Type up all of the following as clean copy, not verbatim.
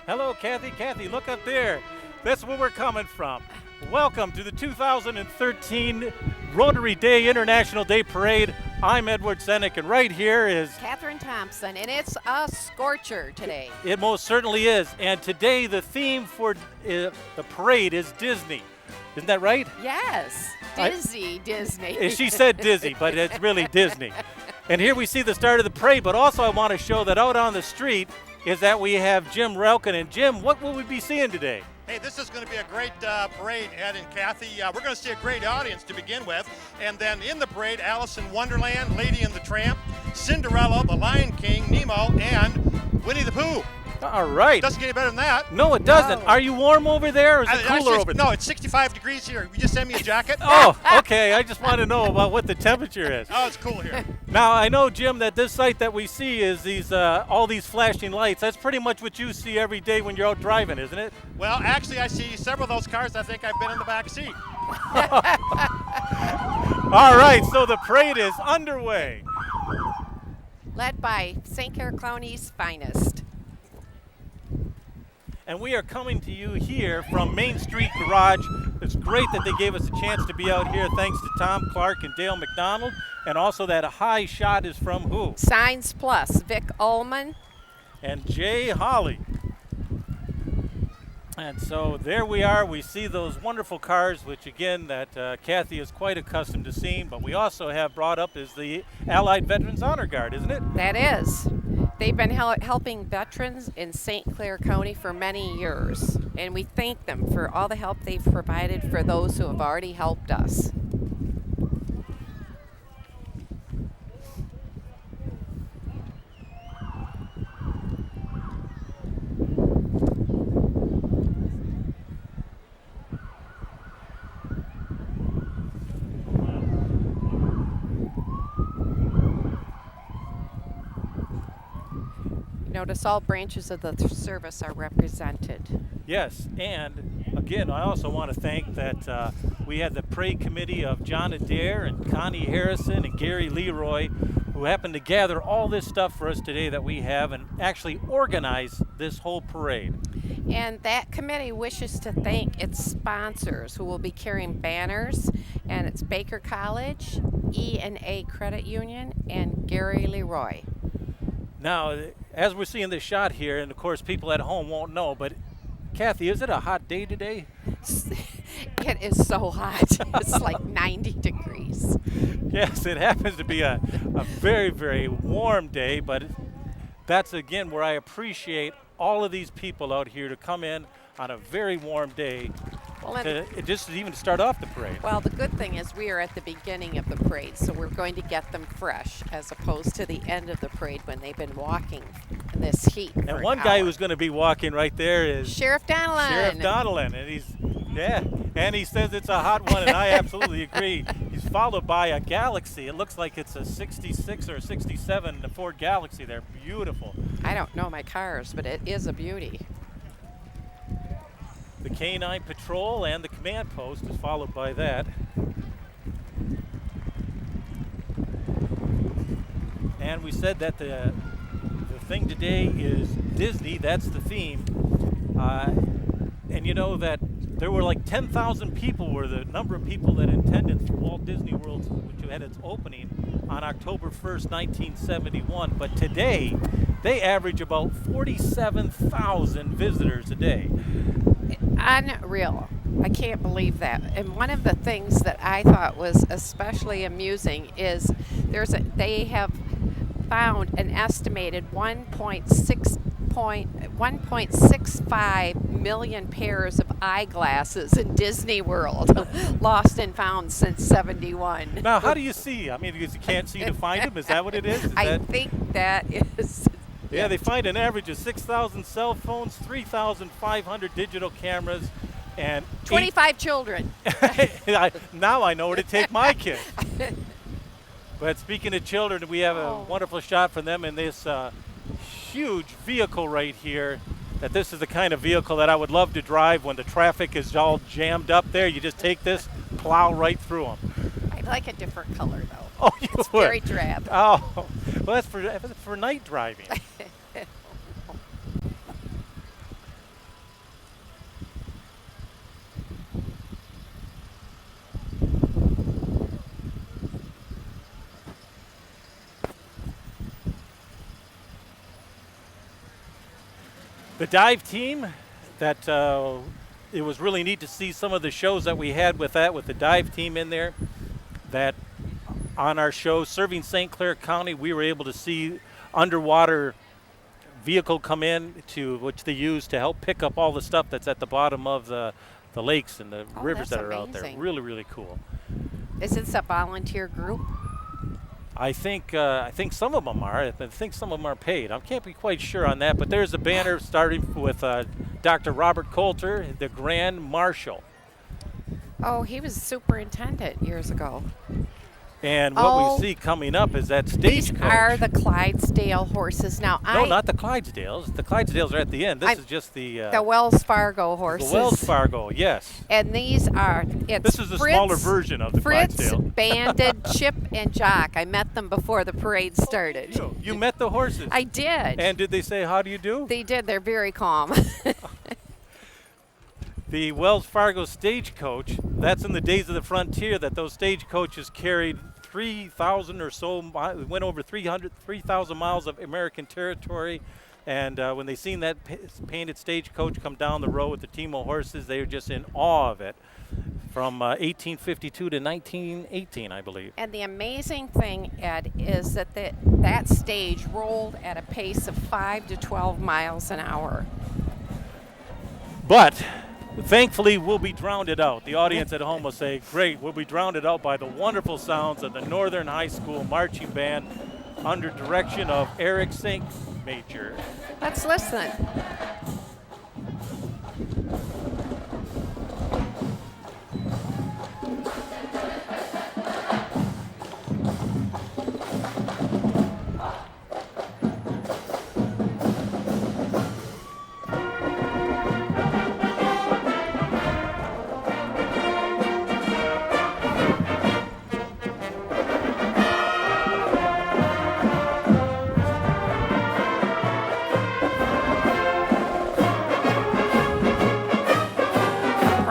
Hello, Kathy. Kathy, look up there. That's where we're coming from. Welcome to the 2013 Rotary Day International Day Parade. I'm Edward Zenick, and right here is Catherine Thompson, and it's a scorcher today. It most certainly is. And today the theme for the parade is Disney. Isn't that right? Yes, Disney. She said Disney, but it's really Disney. And here we see the start of the parade, but also I want to show that out on the street is that we have Jim Relkin. And Jim, what will we be seeing today? Hey, this is going to be a great parade, Ed and Kathy. We're going to see a great audience to begin with. And then in the parade, Alice in Wonderland, Lady and the Tramp, Cinderella, The Lion King, Nemo, and Winnie the Pooh. All right. Doesn't get any better than that. No, it doesn't. No. Are you warm over there, or is it cooler over there? No, it's 65 degrees here. You just send me a jacket. Oh, okay. I just want to know about what the temperature is. Oh, it's cool here. Now, I know, Jim, that this site that we see is these all these flashing lights. That's pretty much what you see every day when you're out driving, isn't it? Well, actually, I see several of those cars. I think I've been in the back seat. All right, so the parade is underway. Led by St. Clair County's finest. And we are coming to you here from Main Street Garage. It's great that they gave us a chance to be out here, thanks to Tom Clark and Dale McDonald. And also that high shot is from who? Signs Plus, Vic Ullman. And Jay Holly. And so there we are. We see those wonderful cars, which again, that Kathy is quite accustomed to seeing. But we also have brought up is the Allied Veterans Honor Guard, isn't it? That is. They've been helping veterans in St. Clair County for many years, and we thank them for all the help they've provided for those who have already helped us. Notice all branches of the service are represented. Yes, and again, I also want to thank that we had the parade committee of John Adair and Connie Harrison and Gary Leroy, who happened to gather all this stuff for us today that we have and actually organize this whole parade. And that committee wishes to thank its sponsors who will be carrying banners, and it's Baker College, E&A Credit Union, and Gary Leroy. Now, as we're seeing this shot here, and of course people at home won't know, but Kathy, is it a hot day today? It is so hot. It's like 90 degrees. Yes, it happens to be a very, very warm day, but that's again where I appreciate all of these people out here to come in on a very warm day just even to start off the parade. Well, the good thing is we are at the beginning of the parade, so we're going to get them fresh as opposed to the end of the parade when they've been walking in this heat. And one guy who's going to be walking right there is Sheriff Donnellan. Sheriff Donnellan, and he says it's a hot one, and I absolutely agree. He's followed by a Galaxy. It looks like it's a 66 or a 67 Ford Galaxy. They're beautiful. I don't know my cars, but it is a beauty. The K-9 Patrol and the command post is followed by that. And we said that the thing today is Disney. That's the theme. And you know that there were like 10,000 people were the number of people that attended Walt Disney World, which had its opening on October 1st, 1971. But today, they average about 47,000 visitors a day. Unreal. I can't believe that. And one of the things that I thought was especially amusing is they have found an estimated 1.65 million pairs of eyeglasses in Disney World, lost and found since '71. Now, how do you see? I mean, because you can't see to find them. Is that what it is? I think that is. Yeah, they find an average of 6,000 cell phones, 3,500 digital cameras, and 25 children. Now I know where to take my kids. But speaking of children, we have a wonderful shot from them in this huge vehicle right here. That this is the kind of vehicle that I would love to drive when the traffic is all jammed up there. You just take this, plow right through them. I like a different color, though. Oh, you it's would? Very drab. Oh, well, that's for night driving. The dive team, that it was really neat to see some of the shows that we had with the dive team in there. That on our show, Serving St. Clair County, we were able to see underwater vehicle come in which they use to help pick up all the stuff that's at the bottom of the lakes and the rivers that are out there. Really, really cool. Is this a volunteer group? I think some of them are. I think some of them are paid. I can't be quite sure on that, but there's a banner starting with Dr. Robert Coulter, the Grand Marshal. Oh, he was superintendent years ago. And what we see coming up is that stagecoach. These are the Clydesdale horses. Now, no, not the Clydesdales. The Clydesdales are at the end. This is just the Wells Fargo horses. The Wells Fargo, yes. And these are this is a smaller version of the Clydesdale. Fritz, Banded, Chip, and Jock. I met them before the parade started. You met the horses? I did. And did they say, how do you do? They did. They're very calm. The Wells Fargo stagecoach, that's in the days of the frontier that those stagecoaches carried 3,000 or so, went over 3,000 miles of American territory. And when they seen that painted stagecoach come down the road with the team of horses, they were just in awe of it. From 1852 to 1918, I believe. And the amazing thing, Ed, is that that stage rolled at a pace of 5 to 12 miles an hour. But thankfully, we'll be drowned out. The audience at home will say, great, we'll be drowned out by the wonderful sounds of the Northern High School Marching Band under direction of Eric St. Major. Let's listen.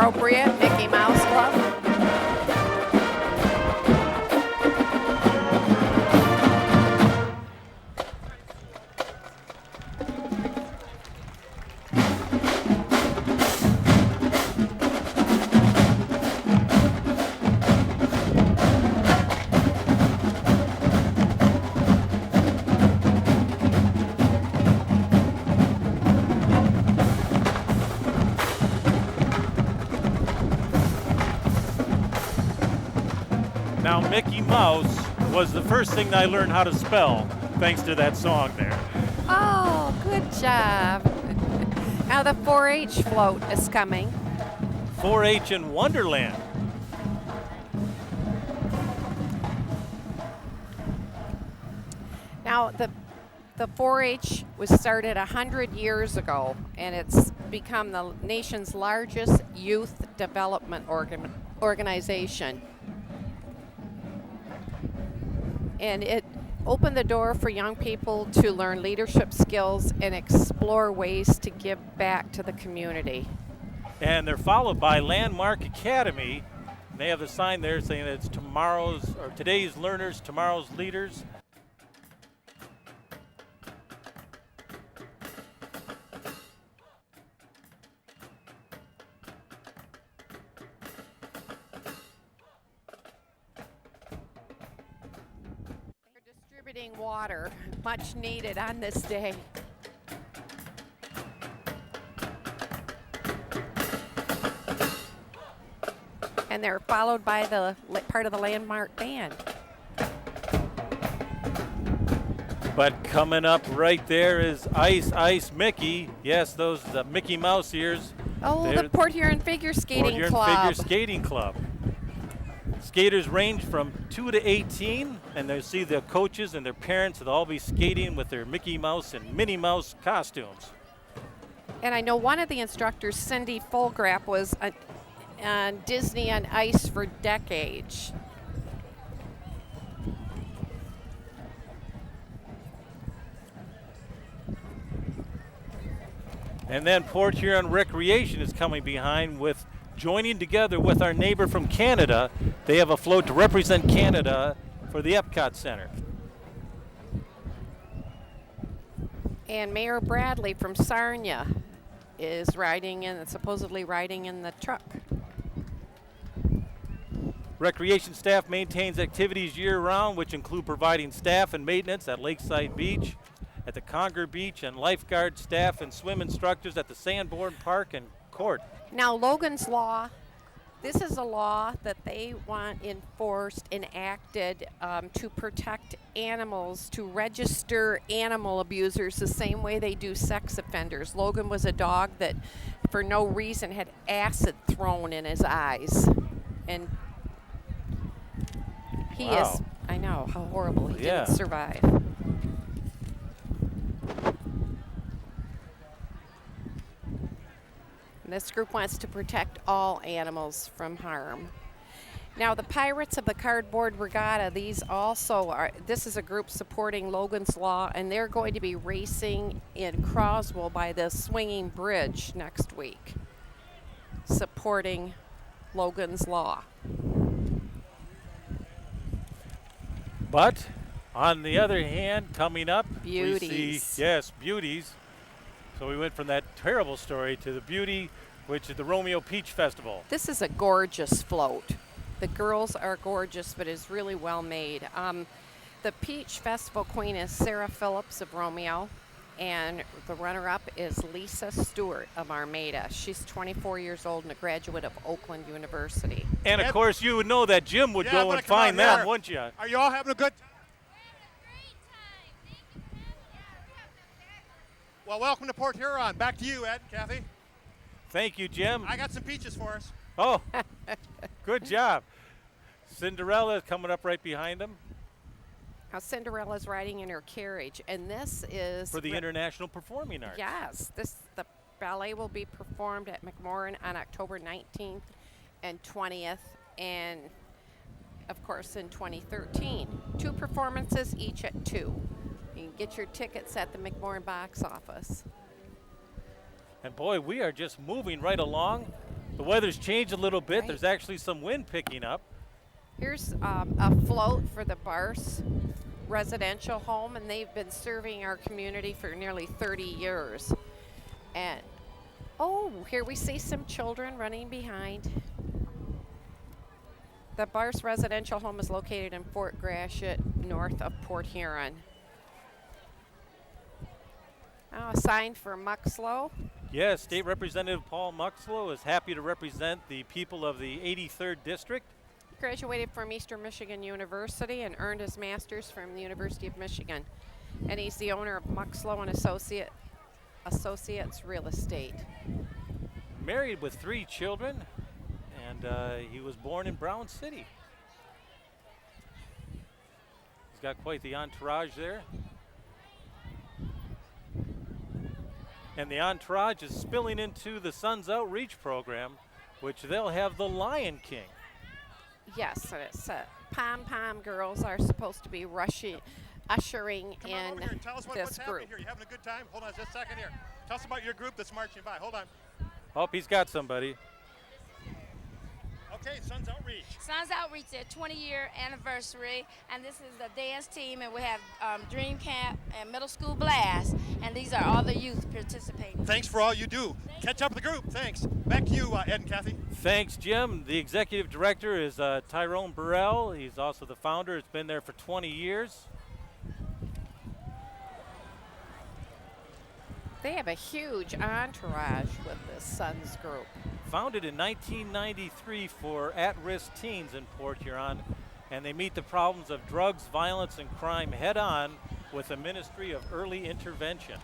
Appropriate Mickey Mouse Club. Now, Mickey Mouse was the first thing I learned how to spell, thanks to that song there. Oh, good job. Now the 4-H float is coming. 4-H in Wonderland. Now the 4-H was started 100 years ago, and it's become the nation's largest youth development organization. And it opened the door for young people to learn leadership skills and explore ways to give back to the community. And they're followed by Landmark Academy. They have a sign there saying that it's today's learners, tomorrow's leaders. Distributing water, much needed on this day. And they're followed by the part of the Landmark Band. But coming up right there is Ice Ice Mickey. Yes, those Mickey Mouse ears. Oh, the Port Huron Figure Skating Club. Figure Skating Club. Skaters range from 2 to 18, and they'll see the coaches and their parents will all be skating with their Mickey Mouse and Minnie Mouse costumes. And I know one of the instructors, Cindy Fulgraf, was on Disney on Ice for decades. And then Port Huron Recreation is coming behind with joining together with our neighbor from Canada. They have a float to represent Canada for the Epcot Center. And Mayor Bradley from Sarnia is supposedly riding in the truck. Recreation staff maintains activities year-round, which include providing staff and maintenance at Lakeside Beach, at the Conger Beach, and lifeguard staff and swim instructors at the Sanborn Park and Court. Now, Logan's Law, this is a law that they want enforced, enacted to protect animals, to register animal abusers the same way they do sex offenders. Logan was a dog that, for no reason, had acid thrown in his eyes. And he is, I know, how horrible. He didn't survive. And this group wants to protect all animals from harm. Now, the Pirates of the Cardboard Regatta, this is a group supporting Logan's Law, and they're going to be racing in Croswell by the Swinging Bridge next week, supporting Logan's Law. But on the other hand, coming up, Beauties. we see, beauties. So we went from that terrible story to the beauty, which is the Romeo Peach Festival. This is a gorgeous float. The girls are gorgeous, but it's really well made. The Peach Festival queen is Sarah Phillips of Romeo, and the runner-up is Lisa Stewart of Armada. She's 24 years old and a graduate of Oakland University. And of course, you would know that Jim would go and find them, wouldn't you? Are you all having a good time? Well, welcome to Port Huron. Back to you, Ed, Kathy. Thank you, Jim. I got some peaches for us. Oh, good job. Cinderella is coming up right behind them. Now, Cinderella's riding in her carriage, and this is for the International Performing Arts. Yes, the ballet will be performed at McMorran on October 19th and 20th, and of course in 2013. 2 performances, each at 2. You can get your tickets at the McMorran box office. And boy, we are just moving right along. The weather's changed a little bit. Right. There's actually some wind picking up. Here's a float for the Barse residential home, and they've been serving our community for nearly 30 years. And here we see some children running behind. The Barse residential home is located in Fort Gratiot, north of Port Huron. Now a sign for Muxlow. Yes, State Representative Paul Muxlow is happy to represent the people of the 83rd District. Graduated from Eastern Michigan University and earned his master's from the University of Michigan. And he's the owner of Muxlow and Associates Real Estate. Married with 3 children, and he was born in Brown City. He's got quite the entourage there. And the entourage is spilling into the Sun's Outreach program, which they'll have the Lion King. Yes, and it's pom-pom girls are supposed to be ushering Come in on over here and tell us what's this happening group. here. You having a good time? Hold on just a second here. Tell us about your group that's marching by. Hold on. Oh, he's got somebody. Okay, Sun's Outreach. Sun's Outreach, their 20-year anniversary, and this is the dance team, and we have Dream Camp and Middle School Blast, and these are all the youth participating. Thanks for all you do. Catch up with the group. Thanks. Back to you, Ed and Kathy. Thanks, Jim. The executive director is Tyrone Burrell. He's also the founder. It's been there for 20 years. They have a huge entourage with this Suns group. Founded in 1993 for at-risk teens in Port Huron, and they meet the problems of drugs, violence, and crime head-on with a ministry of early intervention.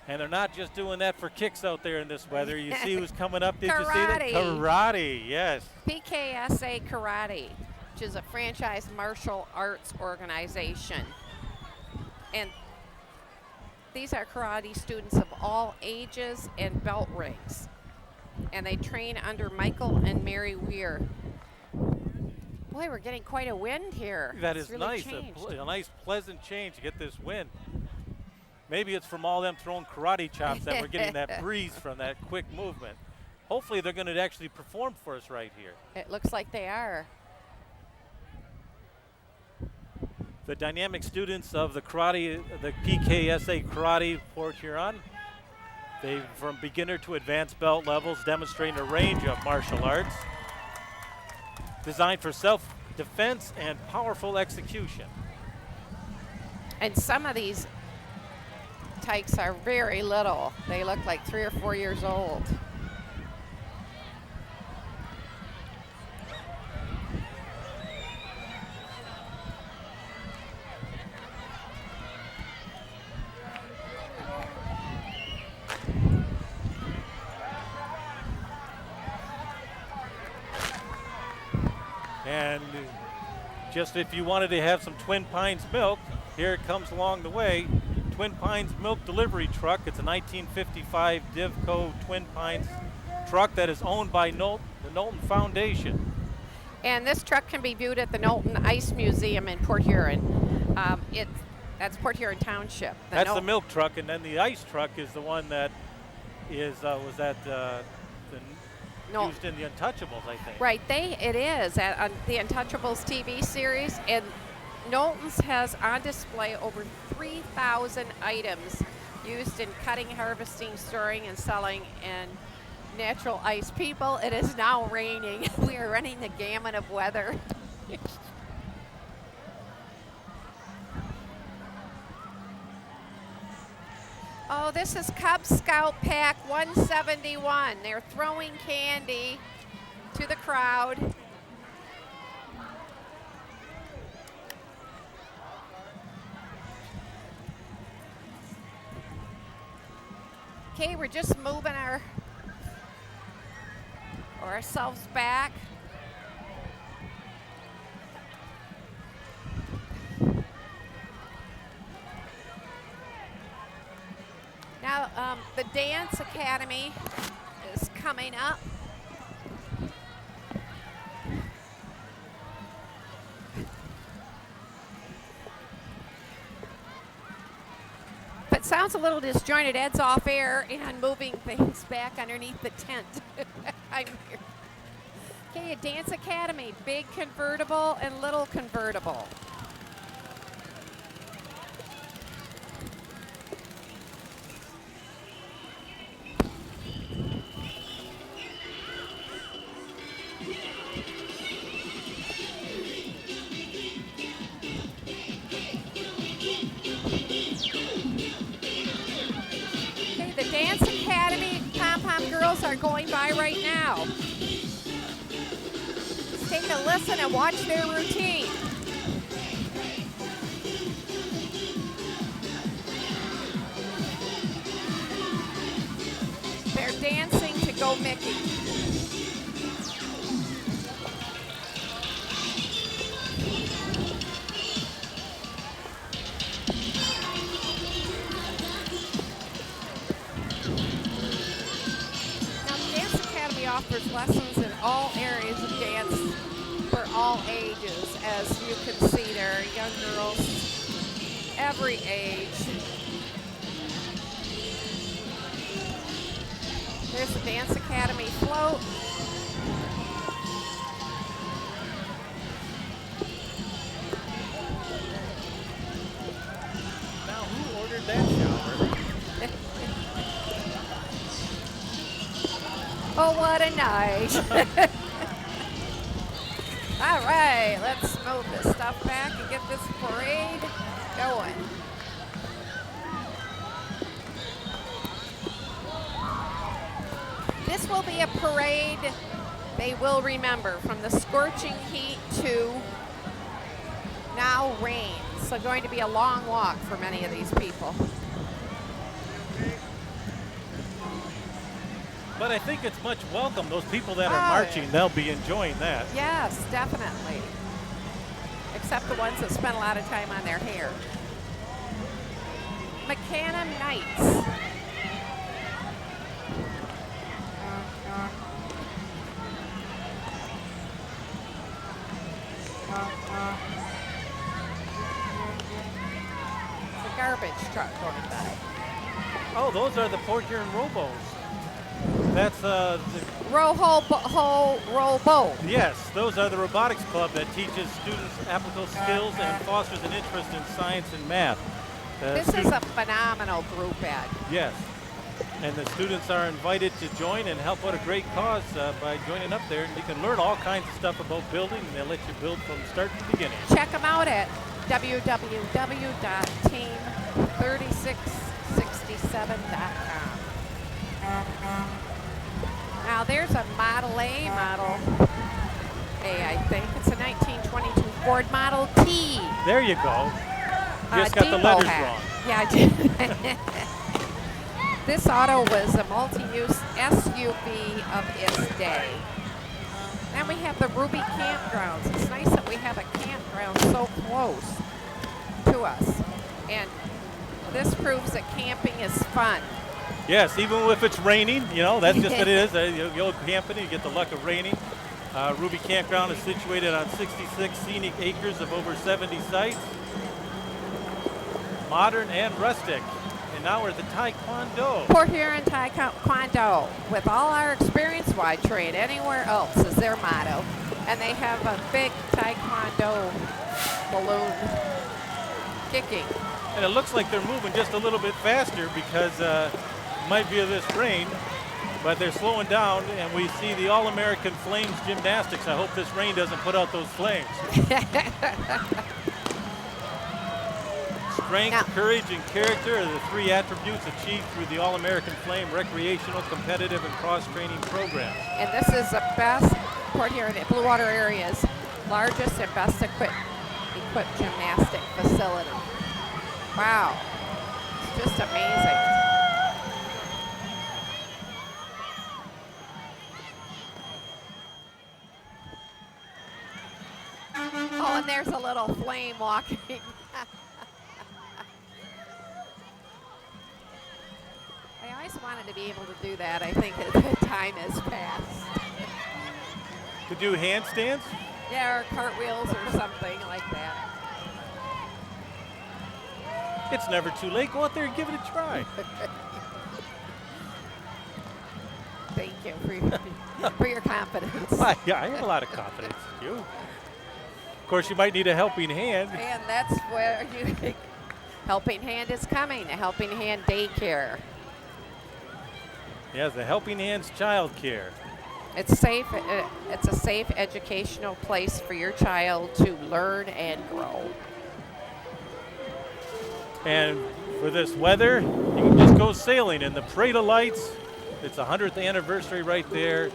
And they're not just doing that for kicks out there in this weather. You see who's coming up? Did you see that? Karate, yes. PKSA Karate, which is a franchise martial arts organization. And these are karate students of all ages and belt ranks. And they train under Michael and Mary Weir. Boy, we're getting quite a wind here. That It's is really nice, changed. a nice pleasant change to get this wind. Maybe it's from all them throwing karate chops that we're getting that breeze from that quick movement. Hopefully they're going to actually perform for us right here. It looks like they are. The dynamic students of the PKSA Karate Port Huron. They, from beginner to advanced belt levels, demonstrating a range of martial arts designed for self-defense and powerful execution. And some of these tykes are very little. They look like 3 or 4 years old. And just if you wanted to have some Twin Pines milk, here it comes along the way. Twin Pines milk delivery truck. It's a 1955 Divco Twin Pines truck that is owned by the Knowlton Foundation. And this truck can be viewed at the Knowlton Ice Museum in Port Huron. That's Port Huron Township. That's the milk truck, and then the ice truck is the one that is used in the Untouchables, I think. Right, it is on the Untouchables TV series, and Knowlton's has on display over 3,000 items used in cutting, harvesting, storing, and selling in natural ice. People, it is now raining. We are running the gamut of weather. Oh, this is Cub Scout Pack 171. They're throwing candy to the crowd. Okay, we're just moving ourselves back. Now, the Dance Academy is coming up. If it sounds a little disjointed, Ed's off air and moving things back underneath the tent. I'm here. Okay, a Dance Academy, big convertible and little convertible. Dance Academy pom-pom girls are going by right now. Let's take a listen and watch their routine. They're dancing to Go Mickey. Offers lessons in all areas of dance for all ages. As you can see, there are young girls every age. There's the Dance Academy float. Now, who ordered that shower? Oh, what a night. All right, let's move this stuff back and get this parade going. This will be a parade they will remember, from the scorching heat to now rain. So going to be a long walk for many of these people. But I think it's much welcome. Those people that are marching, they'll be enjoying that. Yes, definitely. Except the ones that spend a lot of time on their hair. McCann Knights. It's a garbage truck going by. Oh, those are the Port Huron Robos. That's roll boat. yes, those are the robotics club that teaches students applicable skills and fosters an interest in science and math. This is a phenomenal group, Ed. Yes, and the students are invited to join and help out a great cause by joining up there. And you can learn all kinds of stuff about building, and they'll let you build from start to beginning. Check them out at www.team3667.com. Now there's a Model A, Model A, I think. It's a 1922 Ford Model T. There you go. You just got the letters wrong. Yeah, I did. This auto was a multi-use SUV of its day. Then we have the Ruby campgrounds. It's nice that we have a campground so close to us. And this proves that camping is fun. Yes, even if it's raining, you know, that's just what it is. You go camping, you get the luck of raining. Ruby Campground is situated on 66 scenic acres of over 70 sites. Modern and rustic. And now we're at the Taekwondo. Port Huron Taekwondo. With all our experience, why trade anywhere else is their motto. And they have a big Taekwondo balloon kicking. And it looks like they're moving just a little bit faster because might be of this rain, but they're slowing down, and we see the All-American Flames Gymnastics. I hope this rain doesn't put out those flames. Strength, courage, and character are the three attributes achieved through the All-American Flame recreational, competitive, and cross-training programs. And this is the best, Port Huron, Blue Water area's largest and best equipped gymnastic facility. Wow, it's just amazing. Oh, and there's a little flame walking. I always wanted to be able to do that. I think the time has passed. To do handstands? Yeah, or cartwheels or something like that. It's never too late. Go out there and give it a try. Thank you for your confidence. Well, yeah, I have a lot of confidence in you. Of course, you might need a helping hand. And that's where Helping Hand is coming, a Helping Hand daycare. Yes, the Helping Hands Child Care. It's safe. It's a safe educational place for your child to learn and grow. And for this weather, you can just go sailing in the Parade of Lights. It's the 100th anniversary right there.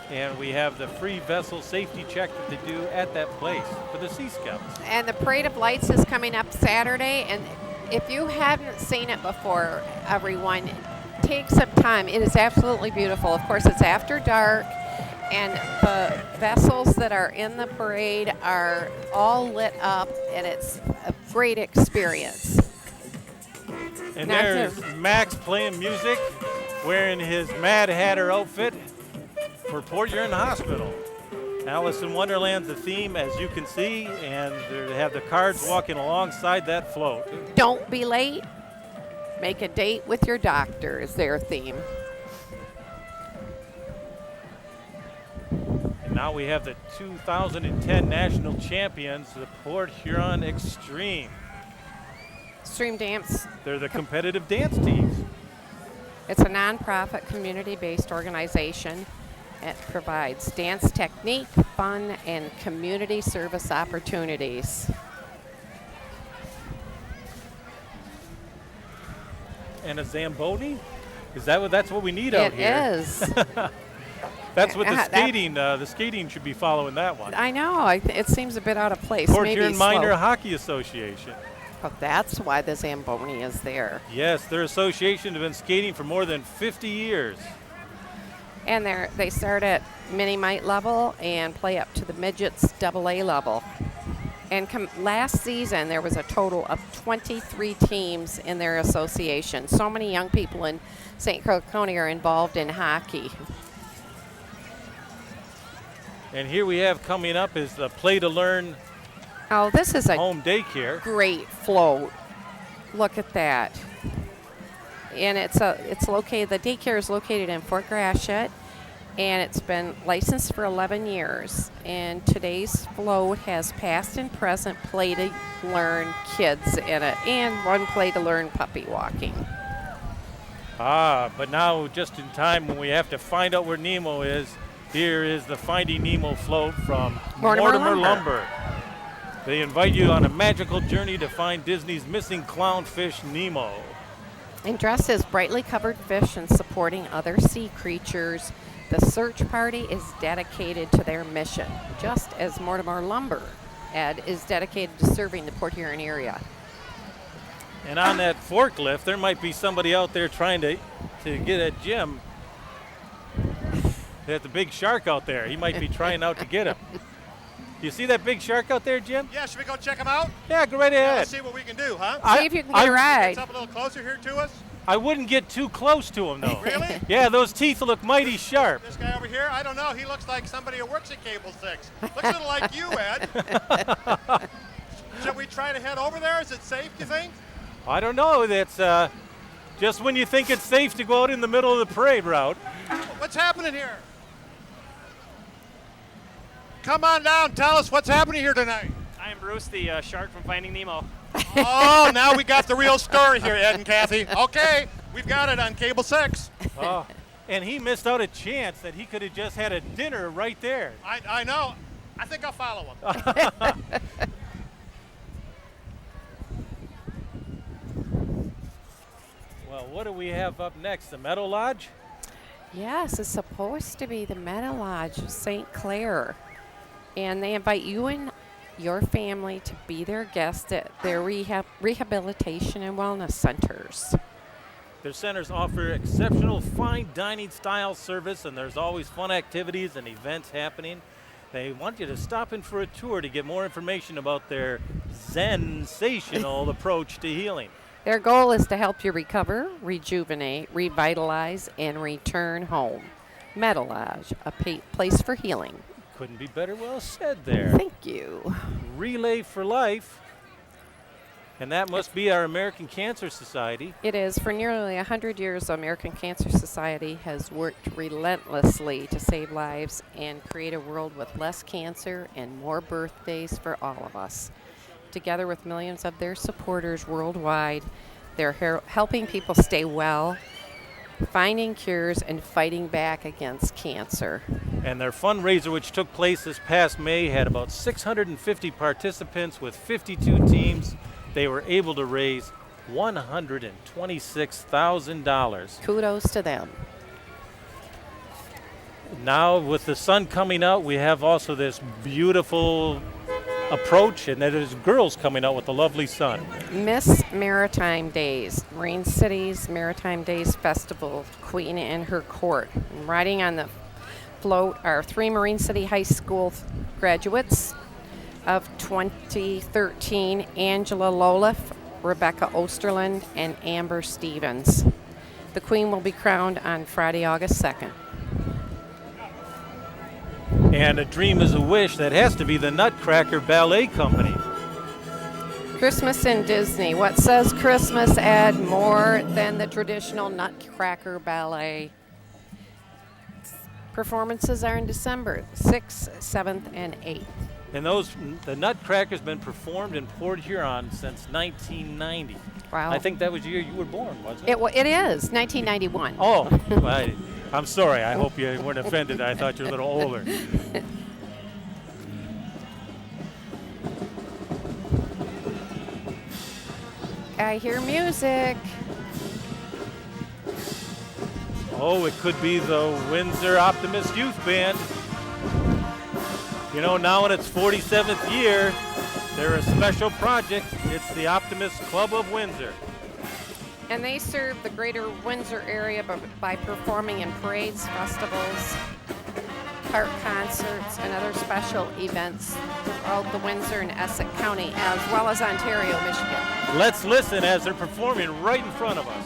And we have the free vessel safety check that they do at that place for the Sea Scouts. And the Parade of Lights is coming up Saturday. And if you haven't seen it before, everyone, take some time. It is absolutely beautiful. Of course, it's after dark. And the vessels that are in the parade are all lit up. And it's a great experience. And there's Max playing music, wearing his Mad Hatter outfit for Port Huron Hospital. Alice in Wonderland's the theme, as you can see, and they have the cards walking alongside that float. Don't be late. Make a date with your doctor is their theme. And now we have the 2010 national champions, the Port Huron Extreme. Extreme Dance. They're the competitive dance teams. It's a nonprofit community-based organization. It provides dance technique, fun, and community service opportunities. And a Zamboni? That's what we need out here? It is. That's what the skating should be following that one. I know. It seems a bit out of place. Port Maybe Huron Minor Hockey Association. Oh, that's why the Zamboni is there. Yes, their association has been skating for more than 50 years. And they start at mini mite level and play up to the midgets AA level. And last season, there was a total of 23 teams in their association. So many young people in St. Croix County are involved in hockey. And here we have coming up is the Play to Learn this is a home daycare. Great float. Look at that. and it's located. The daycare is located in Fort Gratiot, and it's been licensed for 11 years. And today's float has past and present play to learn kids in it, and one play to learn puppy walking. But now, just in time when we have to find out where Nemo is, here is the Finding Nemo float from Mortimer Lumber. They invite you on a magical journey to find Disney's missing clownfish, Nemo. And dressed as brightly covered fish and supporting other sea creatures, the search party is dedicated to their mission, just as Mortimer Lumber, Ed, is dedicated to serving the Port Huron area. And on that forklift, there might be somebody out there trying to get at Jim. There's the big shark out there. He might be trying out to get him. You see that big shark out there, Jim? Yeah, should we go check him out? Yeah, go right ahead. Let's see what we can do, huh? See if you can get a ride. It's up a little closer here to us. I wouldn't get too close to him, though. Really? Yeah, those teeth look mighty sharp. This guy over here, I don't know. He looks like somebody who works at Cable 6. Looks a little like you, Ed. Should we try to head over there? Is it safe, you think? I don't know. That's just when you think it's safe to go out in the middle of the parade route. What's happening here? Come on down. Tell us what's happening here tonight. I am Bruce, the shark from Finding Nemo. Oh, now we got the real story here, Ed and Kathy. Okay, we've got it on Cable 6. Oh, and he missed out a chance that he could have just had a dinner right there. I know. I think I'll follow him. Well, what do we have up next? The Meadow Lodge? Yes, it's supposed to be the Meadow Lodge of St. Clair. And they invite you and your family to be their guest at their rehabilitation and wellness centers. Their centers offer exceptional fine dining style service, and there's always fun activities and events happening. They want you to stop in for a tour to get more information about their sensational approach to healing. Their goal is to help you recover, rejuvenate, revitalize, and return home. Meadow Lodge, a place for healing. Couldn't be better well said there. Thank you. Relay for Life, and that must be our American Cancer Society. It is. For nearly 100 years, the American Cancer Society has worked relentlessly to save lives and create a world with less cancer and more birthdays for all of us. Together with millions of their supporters worldwide, they're helping people stay well, finding cures, and fighting back against cancer. And their fundraiser, which took place this past May, had about 650 participants with 52 teams. They were able to raise $126,000. Kudos to them. Now, with the sun coming out, we have also this beautiful approach, and that is girls coming out with the lovely sun. Miss Maritime Days, Marine City's Maritime Days Festival, Queen and her court. And riding on the float are 3 Marine City High School graduates of 2013, Angela Loliff, Rebecca Osterland, and Amber Stevens. The Queen will be crowned on Friday, August 2nd. And a dream is a wish. That has to be the Nutcracker Ballet Company. Christmas in Disney. What says Christmas, Ed, more than the traditional Nutcracker Ballet? Performances are in December 6th, 7th, and 8th. And the Nutcracker's been performed in Port Huron since 1990. Wow. I think that was the year you were born, wasn't it? It is 1991. Oh, I'm sorry. I hope you weren't offended. I thought you were a little older. I hear music. Oh, it could be the Windsor Optimist Youth Band. You know, now in its 47th year, they're a special project. It's the Optimist Club of Windsor. And they serve the greater Windsor area by performing in parades, festivals, park concerts, and other special events throughout the Windsor and Essex County, as well as Ontario, Michigan. Let's listen as they're performing right in front of us.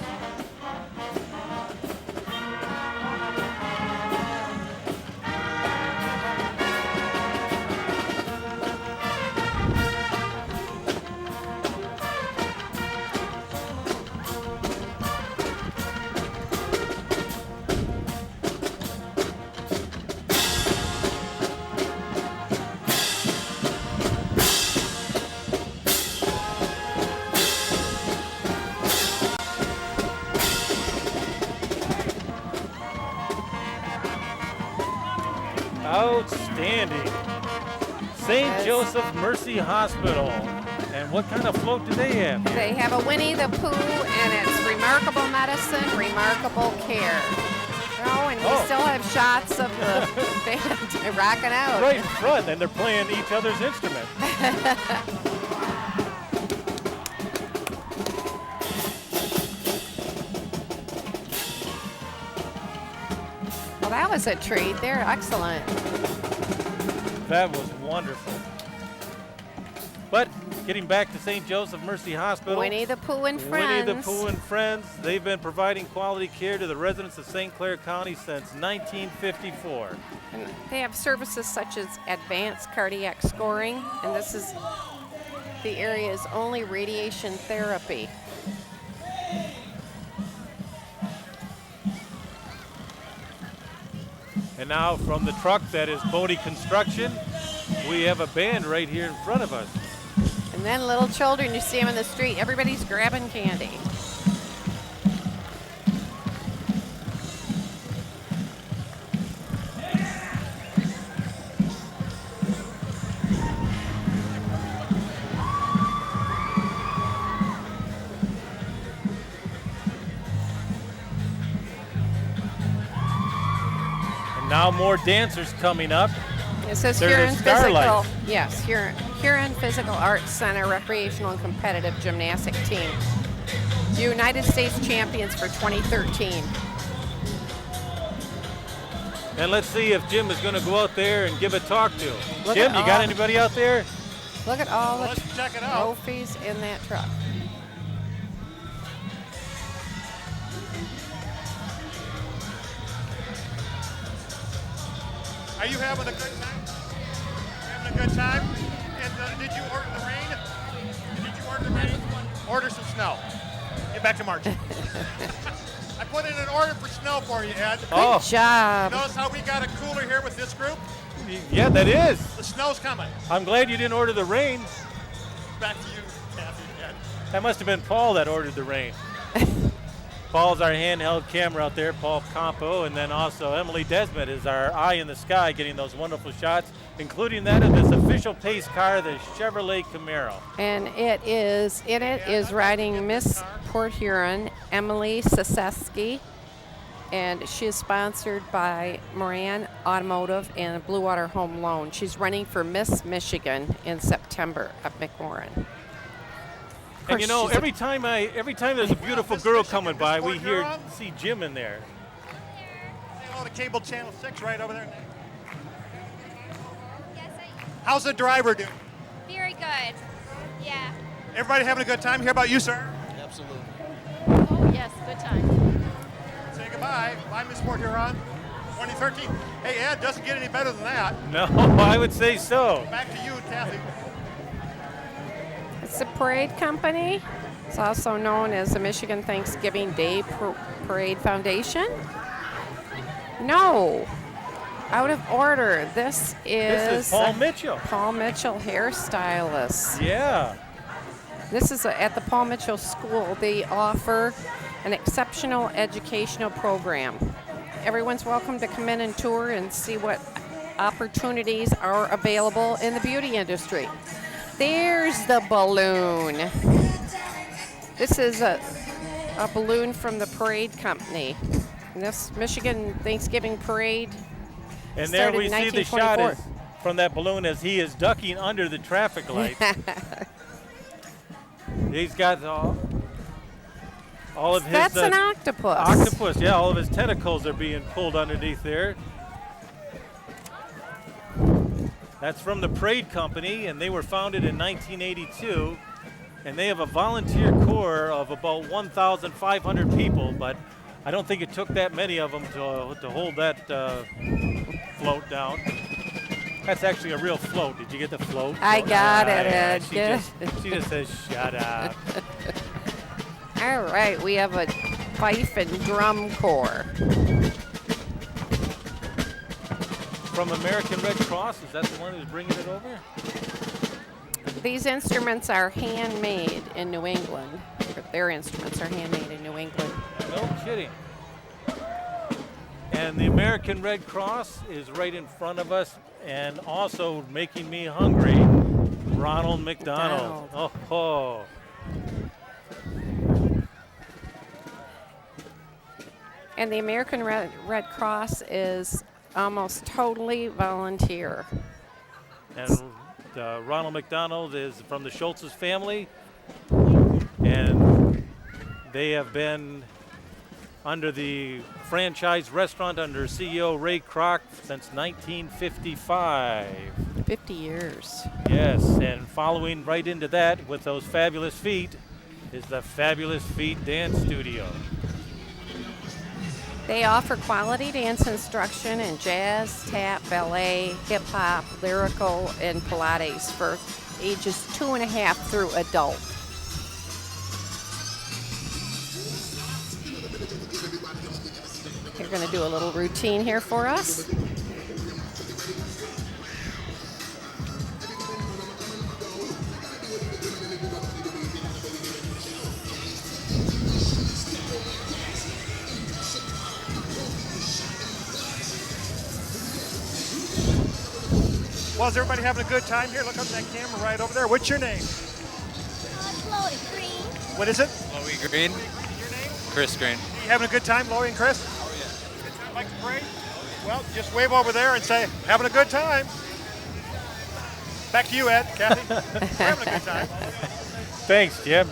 Outstanding. St. Yes. Joseph Mercy Hospital. And what kind of float do they have here? They have a Winnie the Pooh, and it's remarkable medicine, remarkable care. Oh, and we still have shots of the band rocking out. Right in front, and they're playing each other's instrument. Well, that was a treat. They're excellent. That was wonderful. But getting back to St. Joseph Mercy Hospital. Winnie the Pooh and friends. Winnie the Pooh and friends. They've been providing quality care to the residents of St. Clair County since 1954. And they have services such as advanced cardiac scoring, and this is the area's only radiation therapy. And now from the truck that is Bodie Construction, we have a band right here in front of us. And then little children, you see them in the street, everybody's grabbing candy. And now more dancers coming up. It says They're Huron the Starlights. Physical, yes, Huron Physical Arts Center recreational and competitive gymnastic team. United States champions for 2013. And let's see if Jim is going to go out there and give a talk to. Look Jim, at you got all- anybody out there? Look at all the Let's check it out. trophies in that truck. Are you having a good time? Having a good time? And did you order the rain? Did you order the rain? Order some snow. Get back to marching. I put in an order for snow for you, Ed. Oh, Good job. Notice how we got a cooler here with this group? yeah, that is. The snow's coming. I'm glad you didn't order the rain. Back to you, Kathy, Ed. That must have been Paul that ordered the rain. Paul's our handheld camera out there, Paul Campo, and then also Emily Desmond is our eye in the sky getting those wonderful shots, including that of this official pace car, the Chevrolet Camaro. And in it is riding Miss Port Huron, Emily Saseski, and she is sponsored by Moran Automotive and Blue Water Home Loan. She's running for Miss Michigan in September at McMorran. And you know, she's a- every time there's a beautiful girl coming by, we see Jim in there. Say hello to cable channel 6 right over there. How's the driver doing? Very good. Yeah. Everybody having a good time? Hear about you, sir? Absolutely. Oh, yes, good time. Say goodbye. Bye, Miss Port Huron. 2013. Hey, Ed, doesn't get any better than that. No, I would say so. Back to you, Kathy. It's the Parade Company. It's also known as the Michigan Thanksgiving Day Parade Foundation. No, out of order. This This is Paul Mitchell. Paul Mitchell hairstylist. Yeah. This is at the Paul Mitchell School. They offer an exceptional educational program. Everyone's welcome to come in and tour and see what opportunities are available in the beauty industry. There's the balloon. This is a balloon from the Parade Company. And this Michigan Thanksgiving Parade And there started we in see the shot 1924. is from that balloon as he is ducking under the traffic light. He's got all of his That's an octopus. octopus. Yeah, all of his tentacles are being pulled underneath there. That's from the Parade Company, and they were founded in 1982. And they have a volunteer corps of about 1,500 people, but I don't think it took that many of them to hold that float down. That's actually a real float. Did you get the float? I got it, Yeah, Ed. she just says, shut up. All right, we have a fife and drum corps. From American Red Cross, is that the one who's bringing it over? These instruments are handmade in New England. Their instruments are handmade in New England. No kidding. And the American Red Cross is right in front of us, and also making me hungry, Ronald McDonald. Oh, oh. And the American Red Cross is almost totally volunteer. And Ronald McDonald is from the Schultz's family, and they have been under the franchise restaurant under CEO Ray Kroc since 1955. 50 years. Yes, and following right into that with those fabulous feet is the Fabulous Feet Dance Studio. They offer quality dance instruction in jazz, tap, ballet, hip hop, lyrical, and Pilates for ages 2.5 through adult. You're going to do a little routine here for us. Well, is everybody having a good time here? Look up that camera right over there. What's your name? Chloe Green. What is it? Chloe Green. Your name? Chris Green. You having a good time, Loie and Chris? Oh, yeah. Good time, like the parade? Well, just wave over there and say, having a good time. Back to you, Ed, Kathy. We're having a good time. Thanks, Jim.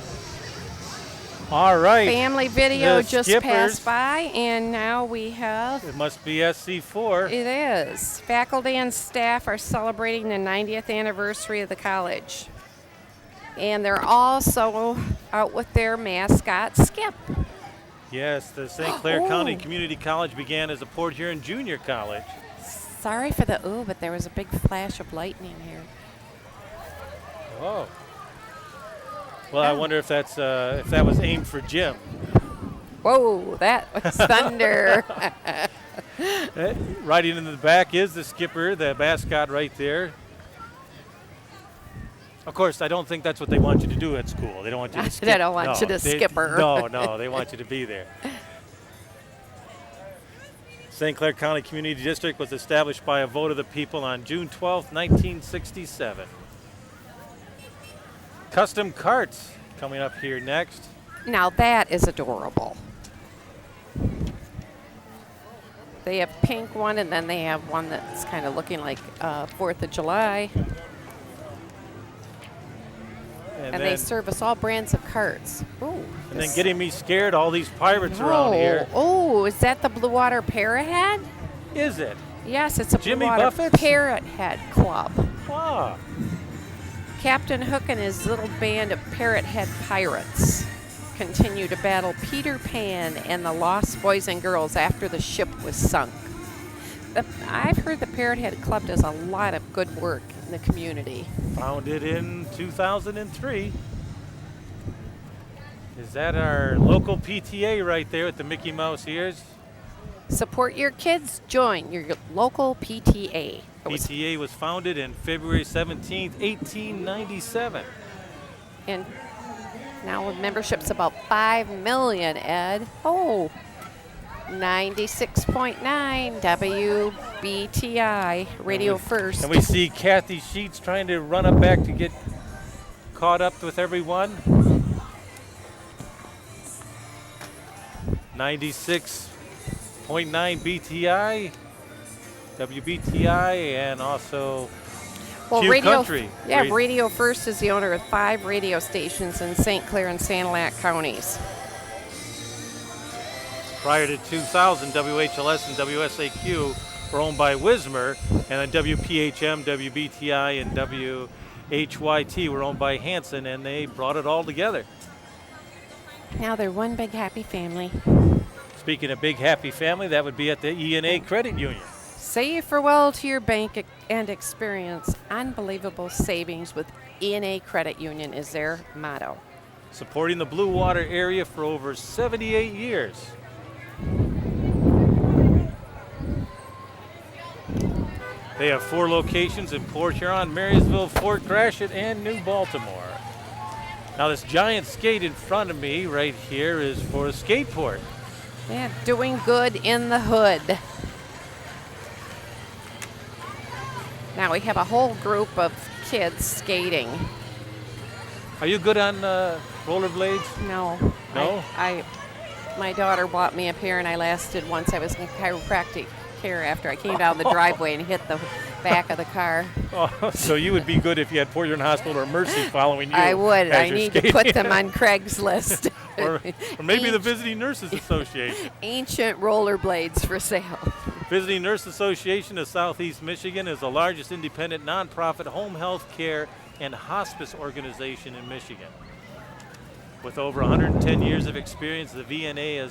All right. Family video The just Skippers. passed by, and now we have, It must be SC4. it is, faculty and staff are celebrating the 90th anniversary of the college. And they're also out with their mascot, Skip. Yes, the St. Clair Oh. County Community College began as a Port Huron Junior College. Sorry for the ooh, but there was a big flash of lightning here. Oh. Well, I wonder if that was aimed for Jim. Whoa, that was thunder. Riding in the back is the skipper, the mascot right there. Of course, I don't think that's what they want you to do at school. They don't want you to skip. They don't want you to skipper. No, they want you to be there. St. Clair County Community District was established by a vote of the people on June 12, 1967. Custom carts coming up here next. Now that is adorable. They have pink one, and then they have one that's kind of looking like 4th of July. And they then, service all brands of carts. Ooh. and then getting me scared, all these pirates around here. Oh, is that the Blue Water Parrot Head? Is it? Yes, it's a Jimmy Blue Water Buffett's? Parrot Head Club. Wow. Captain Hook and his little band of Parrot Head pirates continue to battle Peter Pan and the lost boys and girls after the ship was sunk. I've heard the Parrot Head Club does a lot of good work in the community. Founded in 2003. Is that our local PTA right there with the Mickey Mouse ears? Support your kids, join your local PTA. PTA was founded in February 17th, 1897. And now with memberships about 5 million, Ed. Oh, 96.9 WBTI, Radio First. And we see Kathy Sheets trying to run up back to get caught up with everyone. 96.9 BTI, WBTI, and also Q Country. Yeah, Radio First is the owner of 5 radio stations in St. Clair and Sanilac counties. Prior to 2000, WHLS and WSAQ were owned by Wismer, and then WPHM, WBTI, and WHYT were owned by Hanson, and they brought it all together. Now they're one big happy family. Speaking of big happy family, that would be at the E&A Credit Union. Say farewell to your bank and experience unbelievable savings with E&A Credit Union is their motto. Supporting the Blue Water area for over 78 years. They have 4 locations in Port Huron, Marysville, Fort Gratiot, and New Baltimore. Now this giant skate in front of me right here is for a skateport. Yeah, doing good in the hood. Now we have a whole group of kids skating. Are you good on rollerblades? No. No? My daughter bought me a pair, and I lasted once. I was in chiropractic care after I came down the driveway and hit the back of the car. Oh, so you would be good if you had Port Huron Hospital or Mercy following you. I would. as I you're need to skating. put them on Craigslist. or maybe the Visiting Nurses Association. Ancient rollerblades for sale. Visiting Nurse Association of Southeast Michigan is the largest independent nonprofit home health care and hospice organization in Michigan. With over 110 years of experience, the VNA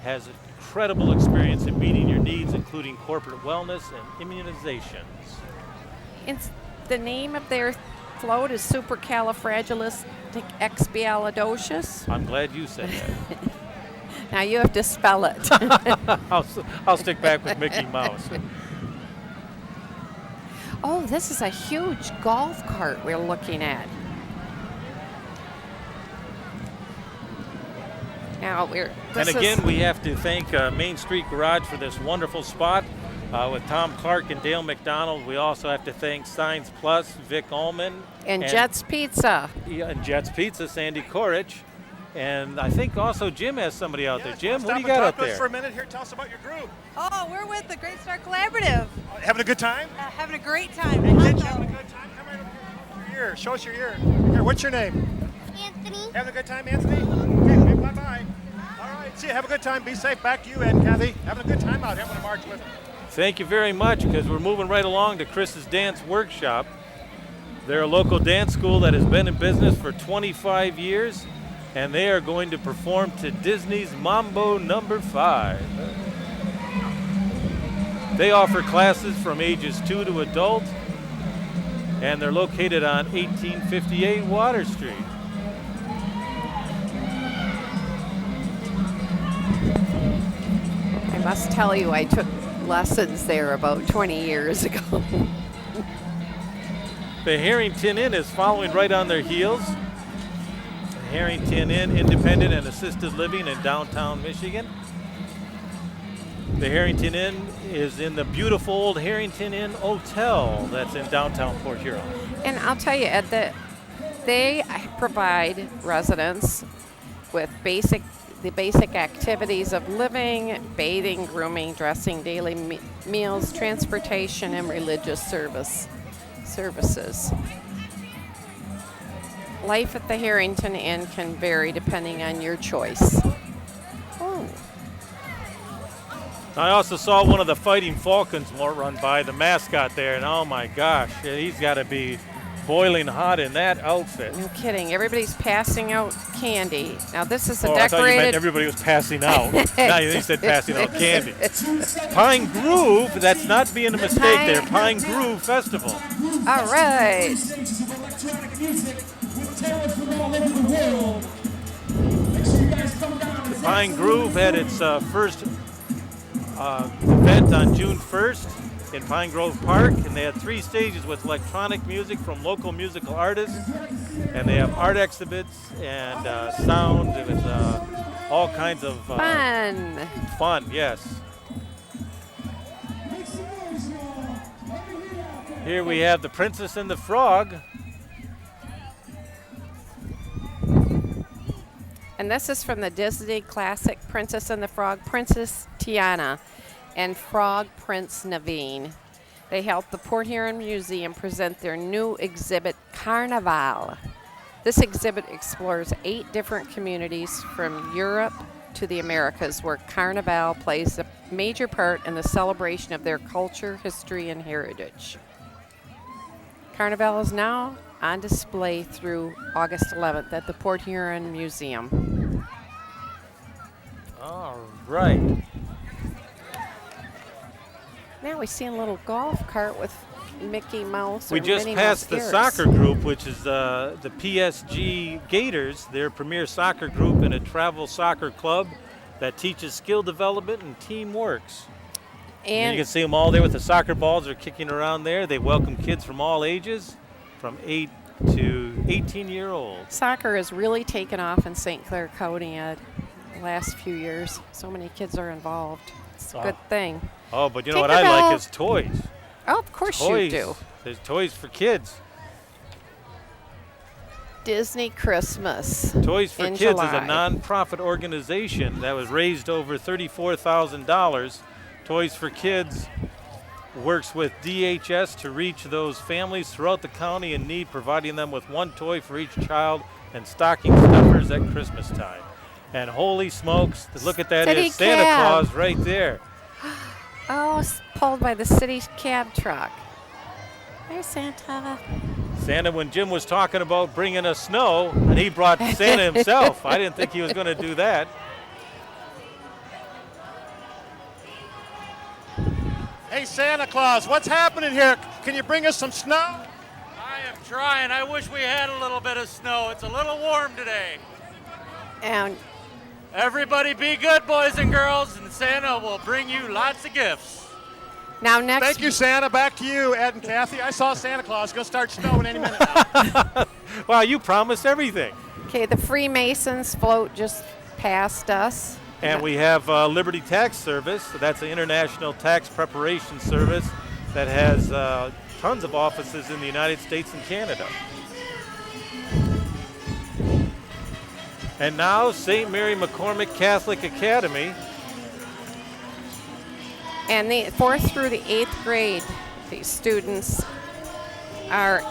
has incredible experience in meeting your needs, including corporate wellness and immunizations. It's the name of their float is supercalifragilisticexpialidocious. I'm glad you said that. Now you have to spell it. I'll stick back with Mickey Mouse. Oh, this is a huge golf cart we're looking at. Now And again, we have to thank Main Street Garage for this wonderful spot with Tom Clark and Dale McDonald. We also have to thank Signs Plus, Vic Ullman. and Jet's Pizza. Yeah, and Jet's Pizza, Sandy Korich. And I think also Jim has somebody out there. Jim, what do you got out Talk to us there? for a minute here. Tell us about your group. Oh, we're with the Great Star Collaborative. Having a good time? Having a great time. Hey, kids, having a good time? Come right over here. Your ear. Show us your ear. Here, what's your name? Anthony. Having a good time, Anthony? Okay, bye-bye. All right, see you. Have a good time. Be safe. Back to you, Ed and Kathy. Having a good time out here. I'm going to march with them. Thank you very much, because we're moving right along to Chris's Dance Workshop. They're a local dance school that has been in business for 25 years, and they are going to perform to Disney's Mambo No. 5. They offer classes from ages 2 to adult, and they're located on 1858 Water Street. I must tell you, I took lessons there about 20 years ago. The Harrington Inn is following right on their heels. The Harrington Inn, independent and assisted living in downtown Michigan. The Harrington Inn is in the beautiful old Harrington Inn Hotel that's in downtown Port Huron. And I'll tell you, Ed, that they provide residents with the basic activities of living, bathing, grooming, dressing, daily meals, transportation, and religious services. Life at the Harrington Inn can vary depending on your choice. Oh, I also saw one of the Fighting Falcons run by, the mascot there, and oh my gosh, he's got to be boiling hot in that outfit. no kidding. Everybody's passing out candy. Now this is a I thought you meant decorated. everybody was passing out. No, you said passing out candy. Pine Grove, that's not being a mistake there. Pine Grove Festival. All right. Stages of electronic music with talent from all over the world. Make sure you guys come down. Pine Grove had its first event on June 1st in Pine Grove Park, and they had 3 stages with electronic music from local musical artists, and they have art exhibits and sound with all kinds of Fun. fun, yes. Here we have the Princess and the Frog. And this is from the Disney classic Princess and the Frog, Princess Tiana and Frog Prince Naveen. They helped the Port Huron Museum present their new exhibit, Carnival. This exhibit explores 8 different communities from Europe to the Americas, where Carnival plays a major part in the celebration of their culture, history, and heritage. Carnival is now on display through August 11th at the Port Huron Museum. All right. Now we see a little golf cart with Mickey Mouse. We or just Minnie passed the Mouse ears. soccer group, which is the PSG Gators, their premier soccer group and a travel soccer club that teaches skill development and teamwork. And you can see them all there with the soccer balls. They're kicking around there. They welcome kids from all ages, from 8 to 18-year-olds. Soccer has really taken off in St. Clair County, Ed. the last few years. So many kids are involved. It's a good thing. Oh, but you know what I like is toys. Oh, of course Toys. you do. There's toys for kids. Disney Christmas. Toys for in Kids July. is a non-profit organization that was raised over $34,000. Toys for Kids works with DHS to reach those families throughout the county in need, providing them with one toy for each child and stocking stuffers at Christmas time. And holy smokes, look at that, City is Santa cab. Claus right there. Oh, pulled by the city cab truck. There's Santa. Santa, when Jim was talking about bringing us snow, and he brought Santa himself, I didn't think he was going to do that. Hey, Santa Claus, what's happening here? Can you bring us some snow? I am trying. I wish we had a little bit of snow. It's a little warm today. And Everybody be good, boys and girls, and Santa will bring you lots of gifts. now next Thank you, Santa. Back to you, Ed and Kathy. I saw Santa Claus. Going to start snowing any minute now. Wow, you promised everything. Okay, the Freemasons float just past us. And we have Liberty Tax Service. So that's an international tax preparation service that has tons of offices in the United States and Canada. And now St. Mary McCormick Catholic Academy. And the 4th through the 8th grade, these students are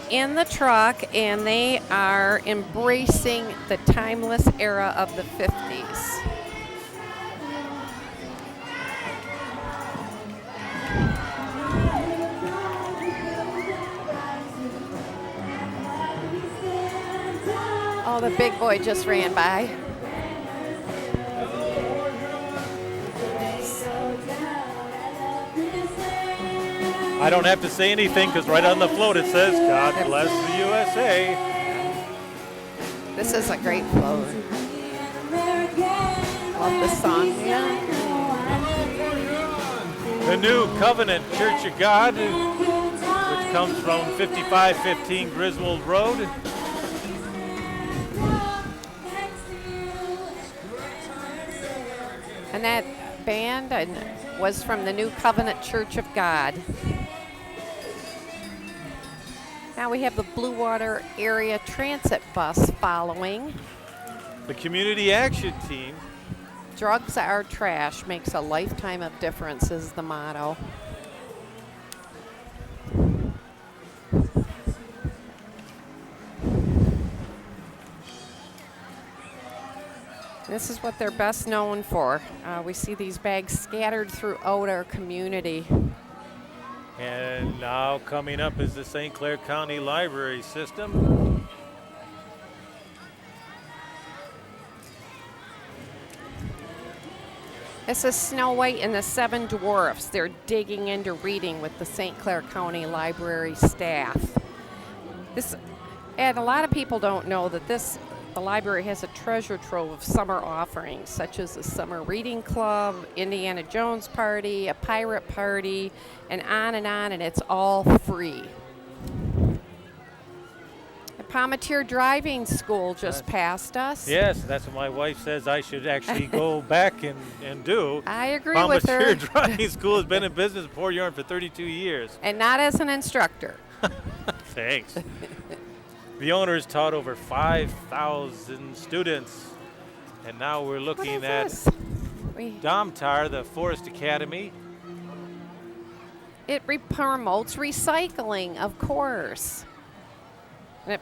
in the truck and they are embracing the timeless era of the 50s. Oh, the big boy just ran by. I don't have to say anything because right on the float it says, God bless the USA. This is a great float. Love this song. Yeah. The New Covenant Church of God, which comes from 5515 Griswold Road. And that band was from the New Covenant Church of God. Now we have the Blue Water Area Transit Bus following. The Community Action Team. Drugs are trash, makes a lifetime of difference is the motto. This is what they're best known for. We see these bags scattered throughout our community. And now coming up is the St. Clair County Library System. This is Snow White and the Seven Dwarfs. They're digging into reading with the St. Clair County Library staff. And a lot of people don't know that the library has a treasure trove of summer offerings, such as a summer reading club, Indiana Jones party, a pirate party, and it's all free. The Palmatier Driving School just passed us. Yes, that's what my wife says I should actually go back and do. I agree with her. Palmatier Driving School has been in business in Port Huron for 32 years. And not as an instructor. Thanks. The owners taught over 5,000 students. And now we're looking at Domtar, the Forest Academy. It promotes recycling, of course. And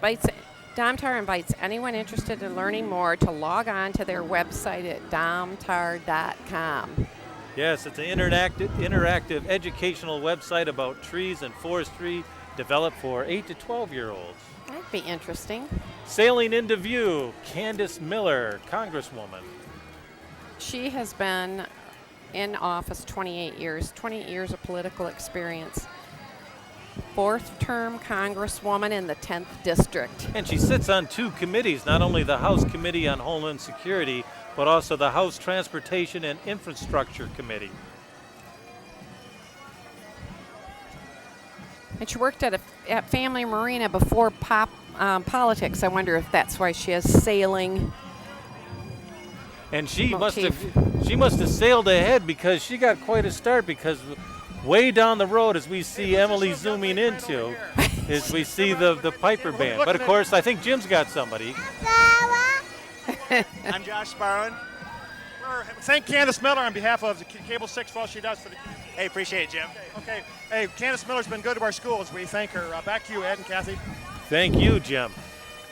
Domtar invites anyone interested in learning more to log on to their website at domtar.com. Yes, it's an interactive educational website about trees and forestry developed for 8 to 12-year-olds. That'd be interesting. Sailing into view, Candace Miller, Congresswoman. She has been in office 28 years of political experience. 4th term Congresswoman in the 10th District. And she sits on 2 committees, not only the House Committee on Homeland Security, but also the House Transportation and Infrastructure Committee. And she worked at Family Marina before politics. I wonder if that's why she has sailing. And she must motif. have sailed ahead because she got quite a start, because way down the road, as we see Emily zooming into, is we see the Piper band. But of course, I think Jim's got somebody. I'm Josh Sparrow. Thank Candace Miller on behalf of the Cable 6 for all she does for the community. Hey, appreciate it, Jim. Okay. Hey, Candace Miller's been good to our schools. We thank her. Back to you, Ed and Kathy. Thank you, Jim.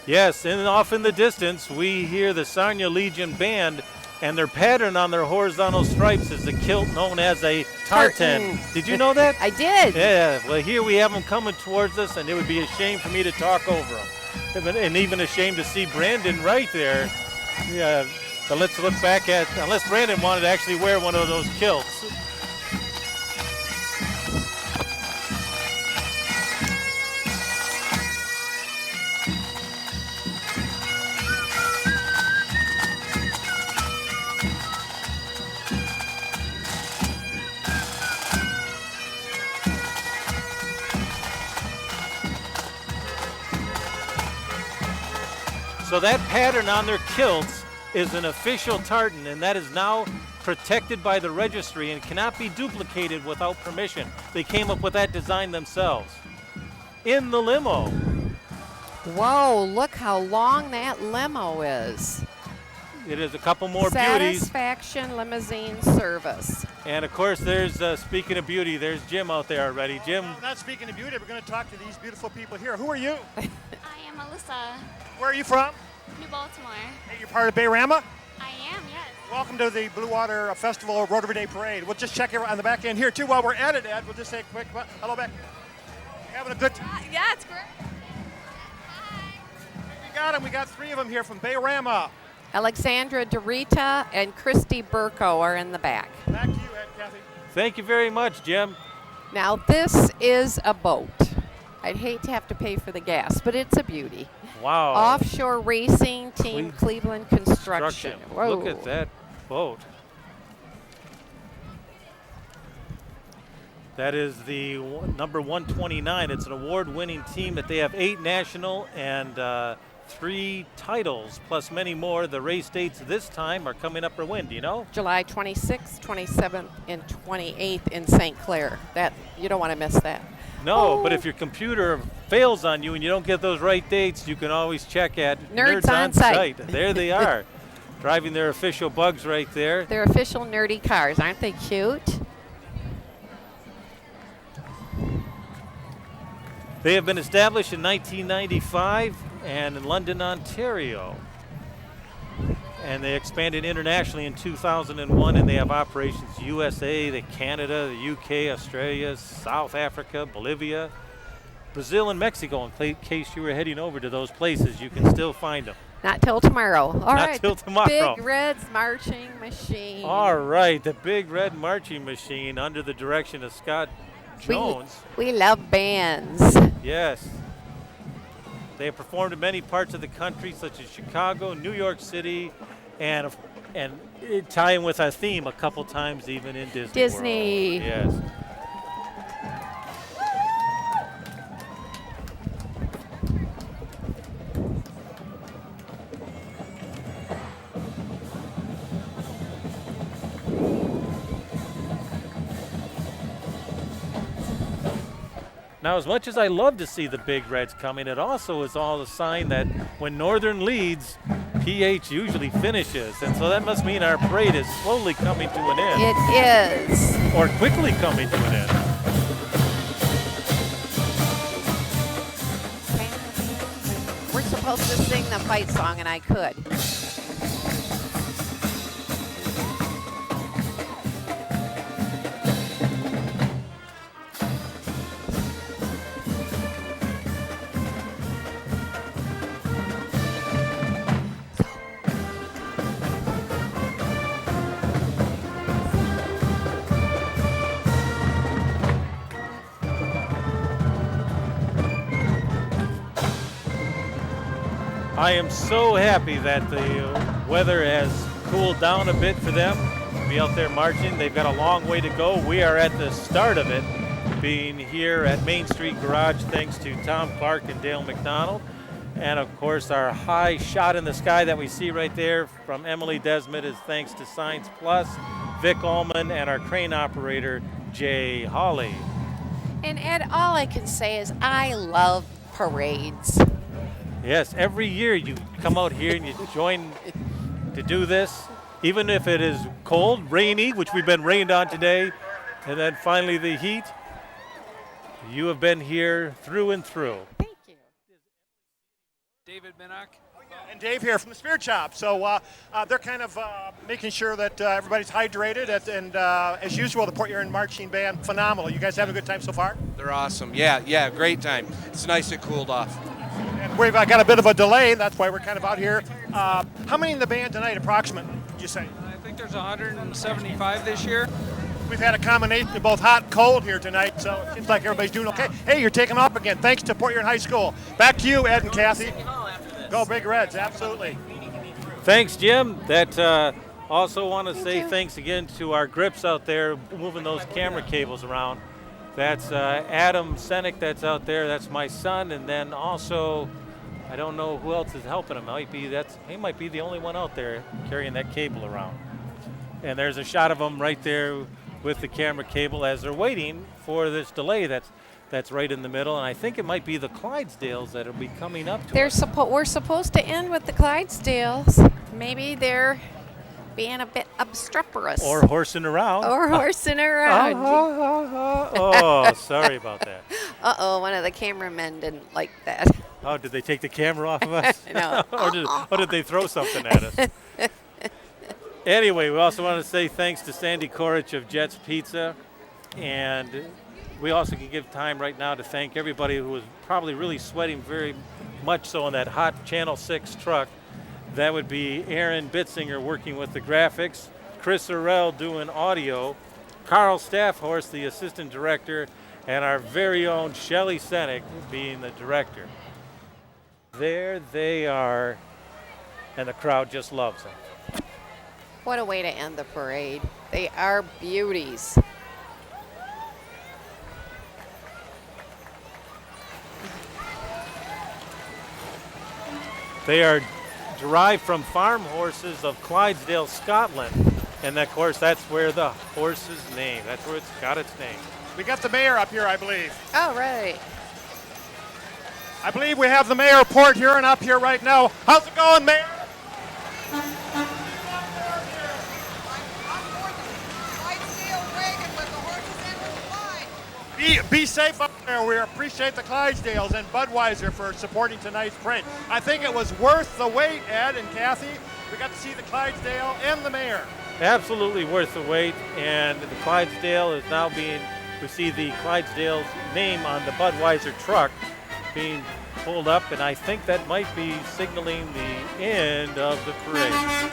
Yes, and off in the distance, we hear the Sarnia Legion band, and their pattern on their horizontal stripes is the kilt known as a tartan. Did you know that? I did. Yeah, well, here we have them coming towards us, and it would be a shame for me to talk over them. And even a shame to see Brandon right there. Yeah, but let's look back at, unless Brandon wanted to actually wear one of those kilts. So that pattern on their kilts is an official tartan, and that is now protected by the registry and cannot be duplicated without permission. They came up with that design themselves. In the limo. Whoa, look how long that limo is. It is a couple more beauties. Satisfaction Limousine Service. And of course, there's, speaking of beauty, there's Jim out there already. Jim. Well, not speaking of beauty, we're going to talk to these beautiful people here. Who are you? I am Alyssa, Where are you from? New Baltimore. Hey, you're part of Bayrama? I am, yes. Welcome to the Blue Water Festival Rotary Day Parade. We'll just check it on the back end here, too. While we're at it, Ed, we'll just say a quick hello back. You having a good time? Yeah, it's great. We got them. We got 3 of them here from Bayrama. Alexandra Dorita and Christy Burko are in the back. Back to you, Ed, Kathy. Thank you very much, Jim. Now this is a boat. I'd hate to have to pay for the gas, but it's a beauty. Wow. Offshore Racing Team Cleveland Construction. Whoa. Look at that boat. That is the number 129. It's an award-winning team that they have 8 national and 3 titles, plus many more. The race dates this time are coming up for when, do you know? July 26th, 27th, and 28th in St. Clair. That you don't want to miss that. No, but if your computer fails on you and you don't get those right dates, you can always check at Nerds on Site. There they are, driving their official bugs right there. They're official nerdy cars. Aren't they cute? They have been established in 1995 and in London, Ontario. And they expanded internationally in 2001, and they have operations USA, Canada, the UK, Australia, South Africa, Bolivia, Brazil, and Mexico. In case you were heading over to those places, you can still find them. Not till tomorrow. All right. Not till tomorrow. Big Red's Marching Machine. All right, the Big Red Marching Machine under the direction of Scott Jones. We love bands. Yes. They have performed in many parts of the country, such as Chicago, New York City, and tying with our theme a couple times even in Disney World. Yes. Now, as much as I love to see the Big Reds coming, it also is all a sign that when Northern leads, PH usually finishes. And so that must mean our parade is slowly coming to an end. It is. Or quickly coming to an end. We're supposed to sing the fight song, and I could. I am so happy that the weather has cooled down a bit for them to be out there marching. They've got a long way to go. We are at the start of it, being here at Main Street Garage thanks to Tom Clark and Dale McDonald. And of course, our high shot in the sky that we see right there from Emily Desmond is thanks to Science Plus, Vic Ullman, and our crane operator, Jay Hawley. And Ed, all I can say is I love parades. Yes, every year you come out here and you join to do this, even if it is cold, rainy, which we've been rained on today, and then finally the heat. You have been here through and through. Thank you. David Minnock. And Dave here from the Spirit Shop. So they're kind of making sure that everybody's hydrated, and as usual, the Port Huron Marching Band, phenomenal. You guys having a good time so far? They're awesome. Yeah, great time. It's nice it cooled off. And we've got a bit of a delay, that's why we're kind of out here. How many in the band tonight, approximately, would you say? I think there's 175 this year. We've had a combination of both hot and cold here tonight, so it seems like everybody's doing okay. Hey, you're taking off again. Thanks to Port Huron High School. Back to you, Ed and Kathy. Go Big Reds, absolutely. Thanks, Jim. Also want to say thanks again to our grips out there moving those camera cables around. That's Adam Senick that's out there. That's my son. And then also, I don't know who else is helping him. He might be the only one out there carrying that cable around. And there's a shot of him right there with the camera cable as they're waiting for this delay that's right in the middle. And I think it might be the Clydesdales that will be coming up to us. We're supposed to end with the Clydesdales. Maybe they're being a bit obstreperous. Or horsing around. Oh, sorry about that. Uh-oh, one of the cameramen didn't like that. Oh, did they take the camera off of us? No. or did they throw something at us? Anyway, we also want to say thanks to Sandy Korich of Jets Pizza. And we also can give time right now to thank everybody who was probably really sweating very much so in that hot Channel 6 truck. That would be Aaron Bitzinger working with the graphics, Chris Orell doing audio, Carl Staffhorst, the assistant director, and our very own Shelley Senick being the director. There they are, and the crowd just loves them. What a way to end the parade. They are beauties. They are derived from farm horses of Clydesdale, Scotland. And of course, that's where the horse is named. That's where it's got its name. We got the mayor up here, I believe. All right. I believe we have the mayor of Port Huron up here right now. How's it going, Mayor? Be safe up there. We appreciate the Clydesdales and Budweiser for supporting tonight's parade. I think it was worth the wait, Ed and Kathy. We got to see the Clydesdale and the mayor. Absolutely worth the wait, and the Clydesdale is now we see the Clydesdale's name on the Budweiser truck being pulled up, and I think that might be signaling the end of the parade.